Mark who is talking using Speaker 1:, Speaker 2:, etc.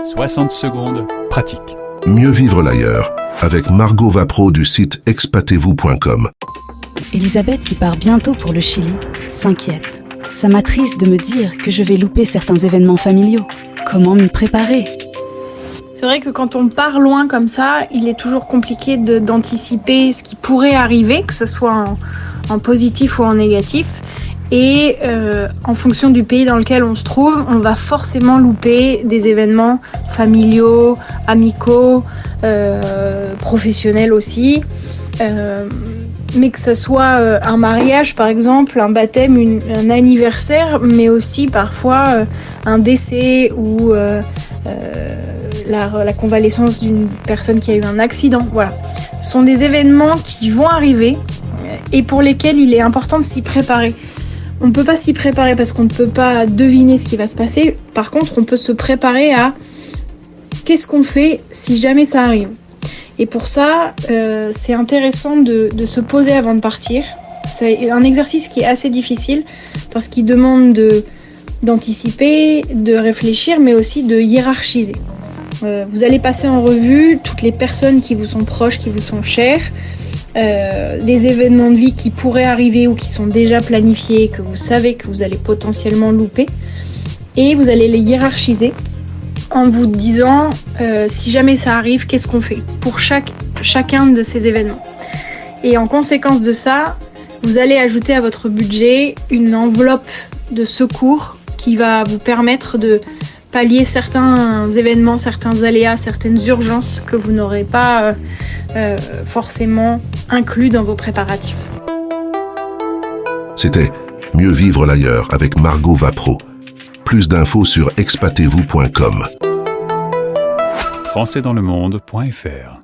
Speaker 1: 60 secondes, pratique.
Speaker 2: Mieux vivre l'ailleurs, avec Margot Vapro du site expatez-vous.com.
Speaker 3: Elisabeth, qui part bientôt pour le Chili, s'inquiète. Ça m'attriste de me dire que je vais louper certains événements familiaux. Comment m'y préparer ?
Speaker 4: C'est vrai que quand on part loin comme ça, il est toujours compliqué d'anticiper ce qui pourrait arriver, que ce soit en positif ou en négatif. Et en fonction du pays dans lequel on se trouve, on va forcément louper des événements familiaux, amicaux, professionnels aussi. Mais que ce soit un mariage par exemple, un baptême, un anniversaire, mais aussi parfois un décès ou la convalescence d'une personne qui a eu un accident. Voilà. Ce sont des événements qui vont arriver et pour lesquels il est important de s'y préparer. On ne peut pas s'y préparer parce qu'on ne peut pas deviner ce qui va se passer. Par contre, on peut se préparer à qu'est-ce qu'on fait si jamais ça arrive. Et pour ça, c'est intéressant de se poser avant de partir. C'est un exercice qui est assez difficile parce qu'il demande d'anticiper, de réfléchir, mais aussi de hiérarchiser. Vous allez passer en revue toutes les personnes qui vous sont proches, qui vous sont chères, les événements de vie qui pourraient arriver ou qui sont déjà planifiés, que vous savez que vous allez potentiellement louper, et vous allez les hiérarchiser en vous disant si jamais ça arrive, qu'est-ce qu'on fait pour chacun de ces événements. Et en conséquence de ça, vous allez ajouter à votre budget une enveloppe de secours qui va vous permettre de pallier certains événements, certains aléas, certaines urgences que vous n'aurez pas forcément inclus dans vos préparatifs.
Speaker 2: C'était Mieux vivre l'ailleurs avec Margot Vapro. Plus d'infos sur expatez-vous.com.
Speaker 1: Françaisdanslemonde.fr